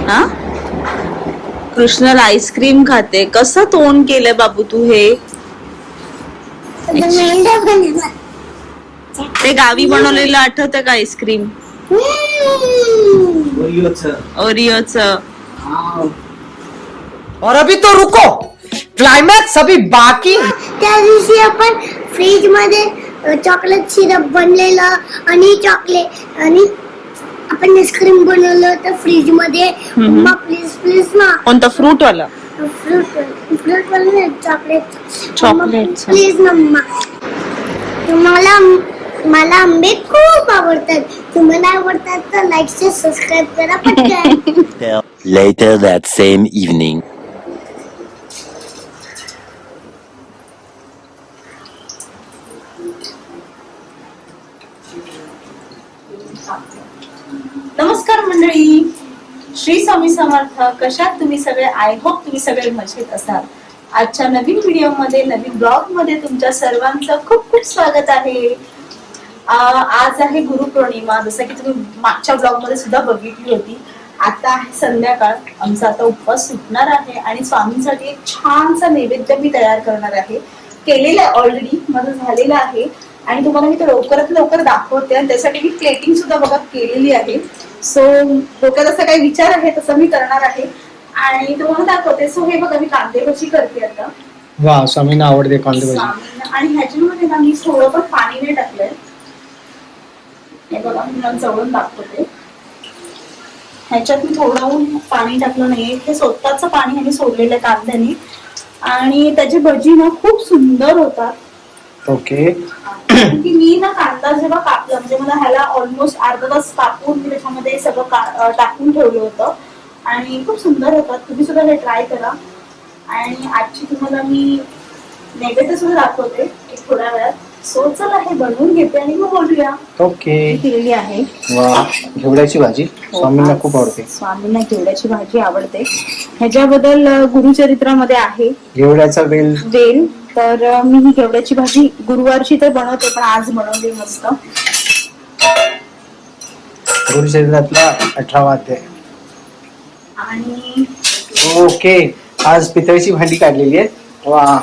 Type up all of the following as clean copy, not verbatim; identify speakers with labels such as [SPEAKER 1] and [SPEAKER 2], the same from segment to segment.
[SPEAKER 1] हा कृष्णला आईस्क्रीम खाते. कसं तोंड केलं बाबू तू हे? ते गावी बनवलेलं आठवतं का आईस्क्रीम? ओरिओच.
[SPEAKER 2] और अभी तो रुको, क्लाइमॅक्स अभी बाकी.
[SPEAKER 3] त्या दिवशी आपण फ्रीज मध्ये चॉकलेट सिरप बनलेलं आणि चॉकलेट आणि आपण आईस्क्रीम बनवलं होतं फ्रीज मध्ये. मम्मा प्लीज प्लीज ना.
[SPEAKER 1] कोणता फ्रूट वाला?
[SPEAKER 3] फ्रूट वाला चॉकलेट.
[SPEAKER 1] Chocolate
[SPEAKER 3] please mamma. तुम्हाला मला आंबे खूप आवडतात. तुम्हाला आवडतात तर लाईक शेअर सबस्क्राईब करा पटकन.
[SPEAKER 4] Later that same evening.
[SPEAKER 1] नमस्कार मंडळी, श्री स्वामी समर्थ. कशात तुम्ही सगळे? आय होप तुम्ही सगळे मजेत असाल. आजच्या नवीन व्हिडिओ मध्ये, नवीन ब्लॉग मध्ये तुमच्या सर्वांचं खूप खूप स्वागत आहे. आज आहे गुरुपौर्णिमा. जसं की तुम्ही मागच्या ब्लॉग मध्ये सुद्धा बघितली होती. आता आहे संध्याकाळ. आमचा आता उपवास सुटणार आहे आणि स्वामींसाठी एक छानसा नैवेद्य मी तयार करणार आहे. केलेलं आहे ऑलरेडी, माझं झालेलं आहे आणि तुम्हाला मी ते लवकरात लवकर दाखवते. आणि त्यासाठी मी प्लेटिंग सुद्धा बघा केलेली आहे. सो डोक्यात असा काही विचार आहे तसं मी करणार आहे आणि तुम्हाला दाखवते. सो हे बघा, मी कांदे भजी करते आता.
[SPEAKER 2] वा, स्वामींना आवडते कांदे भजी.
[SPEAKER 1] आणि ह्याच्यामध्ये ना मी थोडं पण पाणी नाही टाकलंय. हे बघा, मी जवळून दाखवते. ह्याच्यात मी थोडं पाणी टाकलं नाहीये. हे स्वतःच पाणी ह्याने सोडलेलं कांद्याने आणि त्याची भजी ना खूप सुंदर होतात.
[SPEAKER 2] ओके.
[SPEAKER 1] की मी ना कांदा जेव्हा कापला, म्हणजे मला ह्याला ऑलमोस्ट अर्धा तास कापून मी त्याच्यामध्ये सगळं टाकून ठेवलं होतं आणि खूप सुंदर होतात. तुम्ही सुद्धा हे ट्राय करा. आणि आजची तुम्हाला मी नैवेद्य सुद्धा दाखवते एक थोड्या वेळात. सो चला हे बनवून घेते आणि मग बोलूया.
[SPEAKER 2] ओके.
[SPEAKER 1] केलेली आहे.
[SPEAKER 2] वा, घेवड्याची भाजी स्वामींना खूप आवडते.
[SPEAKER 1] स्वामींना घेवड्याची भाजी आवडते. ह्याच्याबद्दल गुरुचरित्रामध्ये आहे
[SPEAKER 2] घेवड्याचा वेल.
[SPEAKER 1] तर मी ही घेवड्याची भाजी गुरुवारची तर बनवते, पण आज बनवली मस्त.
[SPEAKER 2] गुरुचरित्रातला 18वा अध्याय.
[SPEAKER 1] आणि
[SPEAKER 2] ओके. आज पितळेची भांडी काढलेली आहे. वा,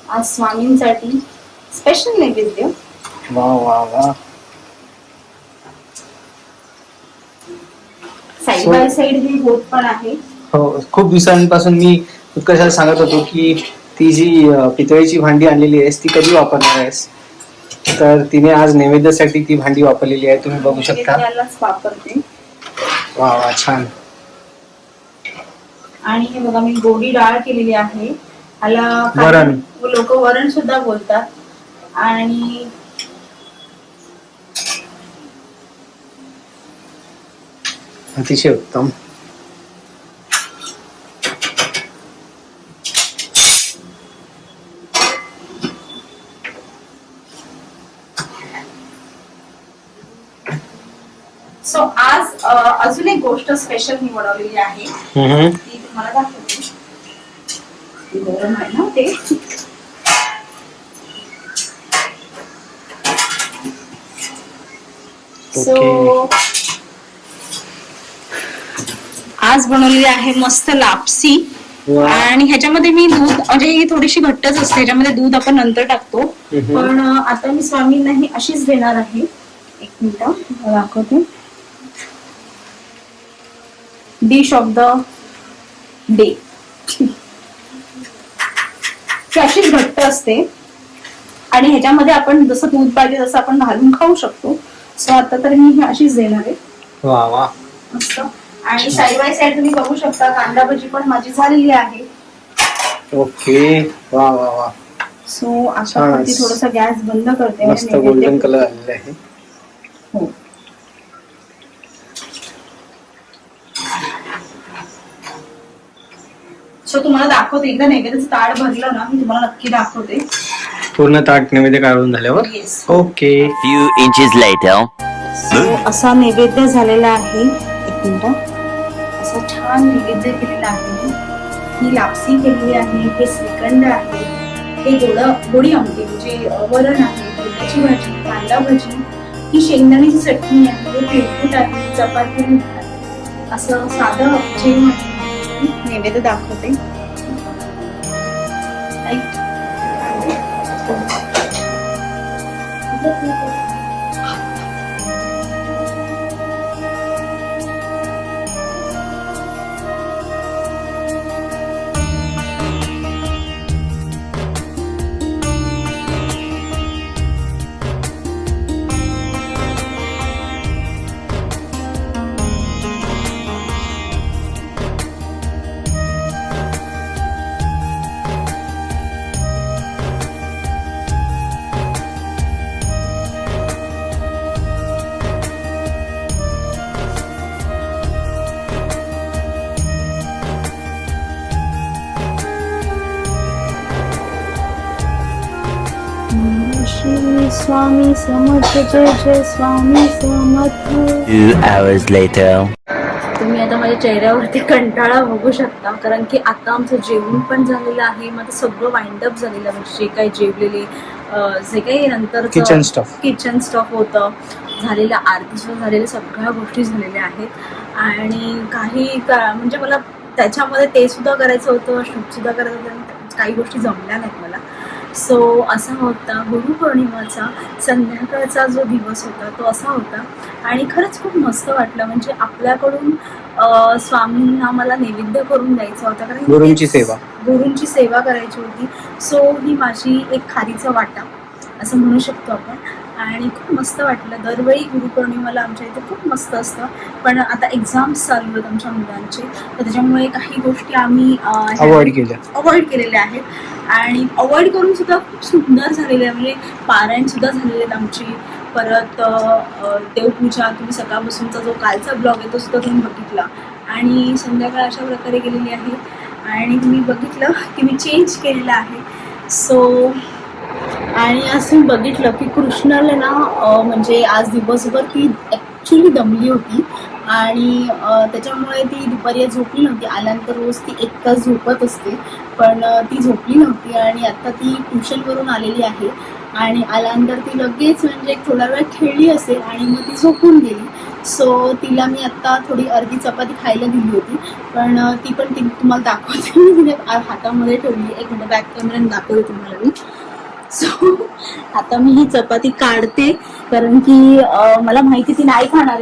[SPEAKER 1] आज स्वामींसाठी स्पेशल नैवेद्य.
[SPEAKER 2] वा वा वा.
[SPEAKER 1] साईड बाय साईड हे होत पण आहे.
[SPEAKER 2] हो, खूप दिवसांपासून मी उत्कर्षाला सांगत होतो की ती जी पितळेची भांडी आणलेली आहेस ती कधी वापरणार आहेस. तर तिने आज नैवेद्यासाठी ती भांडी वापरलेली आहे. तुम्ही बघू शकता.
[SPEAKER 1] त्यालाच वापरते.
[SPEAKER 2] वा वा, छान.
[SPEAKER 1] आणि हे बघा, मी गोडी डाळ केलेली आहे. ह्याला
[SPEAKER 2] वरण.
[SPEAKER 1] लोक वरण सुद्धा बोलतात. आणि
[SPEAKER 2] अतिशय उत्तम.
[SPEAKER 1] सो आज अजून एक गोष्ट स्पेशल मी बनवलेली आहे. ती तुम्हाला दाखवते. गरम आहे ना ते. सो आज बनवलेली आहे मस्त लापसी. आणि ह्याच्यामध्ये मी दूध, म्हणजे थोडीशी घट्टच असते, ह्याच्यामध्ये दूध आपण नंतर टाकतो. पण आता मी स्वामींना ही अशीच देणार आहे. एक मिनिट दाखवते. Dish of the day. अशीच घट्ट असते आणि ह्याच्यामध्ये आपण जसं दूध पाहिजे तसं आपण घालून खाऊ शकतो. सो आता तर मी ही अशीच देणार आहे.
[SPEAKER 2] वा वा,
[SPEAKER 1] मस्त. आणि साईड बाय साईड तुम्ही बघू शकता कांदा भजी पण माझी झालेली आहे.
[SPEAKER 2] ओके. वा वा वा.
[SPEAKER 1] सो आता थोडासा गॅस बंद करते.
[SPEAKER 2] मस्त गोल्डन कलर आलेला आहे.
[SPEAKER 1] हो. सो तुम्हाला दाखवते. एकदा नैवेद्याचं ताट भरलं ना, मी तुम्हाला नक्की दाखवते.
[SPEAKER 2] पूर्ण ताट नैवेद्य काढून झाल्यावर. Okay.
[SPEAKER 4] Few inches later.
[SPEAKER 1] So असा नैवेद्य झालेला आहे. एक मिनिट. असा छान नैवेद्य केलेला आहे. ही लापसी केलेली आहे. हे श्रीखंड आहे. हे गोडी आमटी म्हणजे वरण आहे. भेंड्याची भाजी, कांदा भजी, ही शेंगदाण्याची चटणी आहे. हे तिळकुट आहे. चपाती आहे. असं साधं जेवण नैवेद्य दाखवते. श्री स्वामी समर्थ. जय जय स्वामी समर्थ.
[SPEAKER 4] 2 hours later.
[SPEAKER 1] तुम्ही आता माझ्या चेहऱ्यावरती कंटाळा बघू शकता, कारण की आता आमचं जेवण पण झालेलं आहे. मग आता सगळं वाइंड अप झालेलं आहे, म्हणजे जे काही जेवलेले जे काही नंतर
[SPEAKER 2] किचन स्टफ
[SPEAKER 1] होतं झालेलं, आरती सुद्धा झालेल्या, सगळ्या गोष्टी झालेल्या आहेत. आणि काही म्हणजे मला त्याच्यामध्ये ते सुद्धा करायचं होतं, शूट सुद्धा करायचं होतं, काही गोष्टी जमल्या नाहीत मला. सो असा होता गुरुपौर्णिमाचा संध्याकाळचा जो दिवस होता तो असा होता. आणि खरंच खूप मस्त वाटलं, म्हणजे आपल्याकडून स्वामींना मला नैवेद्य करून द्यायचा होता, कारण गुरूंची सेवा करायची होती. सो ही माझी एक खारीचा वाटा असं म्हणू शकतो आपण. आणि खूप मस्त वाटलं. दरवेळी गुरुपौर्णिमेला आमच्या इथे खूप मस्त असतं, पण आता एक्झाम्स चालू आहेत आमच्या मुलांचे, तर त्याच्यामुळे काही गोष्टी आम्ही अवॉइड केलेल्या आहेत. आणि अवॉइड करून सुद्धा खूप सुंदर झालेले आहे, म्हणजे पारायण सुद्धा झालेले आहेत आमची. परत देवपूजा तुम्ही सकाळपासूनचा जो कालचा ब्लॉग आहे तो सुद्धा तुम्ही बघितला. आणि संध्याकाळ अशा प्रकारे गेलेली आहे. आणि तुम्ही बघितलं की मी चेंज केलेलं आहे. सो आणि असं बघितलं की कृष्णाला ना म्हणजे आज दिवसभर ती ॲक्च्युली दमली होती, आणि त्याच्यामुळे ती दुपारी झोपली नव्हती. आल्यानंतर रोज ती 1 तास झोपत असते, पण ती झोपली नव्हती. आणि आत्ता ती ट्युशनवरून आलेली आहे, आणि आल्यानंतर ती लगेच म्हणजे थोडा वेळ खेळली असेल आणि मग ती झोपून गेली. सो तिला मी आत्ता थोडी अर्धी चपाती खायला दिली होती, पण ती तुम्हाला दाखवते. मी तिने हातामध्ये ठेवली. एक मिनिट बॅक कॅमेऱ्याने दाखवते तुम्हाला मी. सो आता मी ही चपाती काढते, कारण की मला माहिती ती नाही खाणार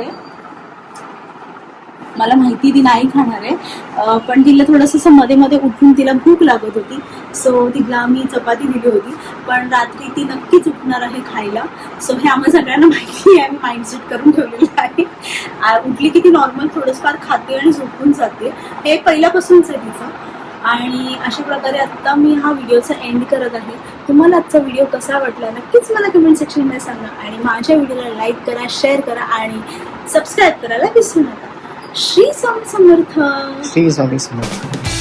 [SPEAKER 1] आहे. पण तिला थोडंसं असं मध्ये मध्ये उठून तिला भूक लागत होती. सो तिला मी चपाती दिली होती, पण रात्री ती नक्कीच उठणार आहे खायला. सो हे आम्हाला सगळ्यांना माहिती आहे, मी माइंडसेट करून ठेवलेलं आहे. उठली की ती नॉर्मल थोडंफार खाते आणि झोपून जाते, हे पहिल्यापासूनच आहे तिचं. आणि अशा प्रकारे आत्ता मी हा व्हिडिओचा एंड करत आहे. तुम्हाला आजचा व्हिडिओ कसा वाटला नक्कीच मला कमेंट सेक्शनमध्ये सांगा. आणि माझ्या व्हिडिओला लाईक करा, शेअर करा आणि सबस्क्राईब करायला विसरू नका. श्री स्वामी समर्थ.
[SPEAKER 2] श्री स्वामी समर्थ.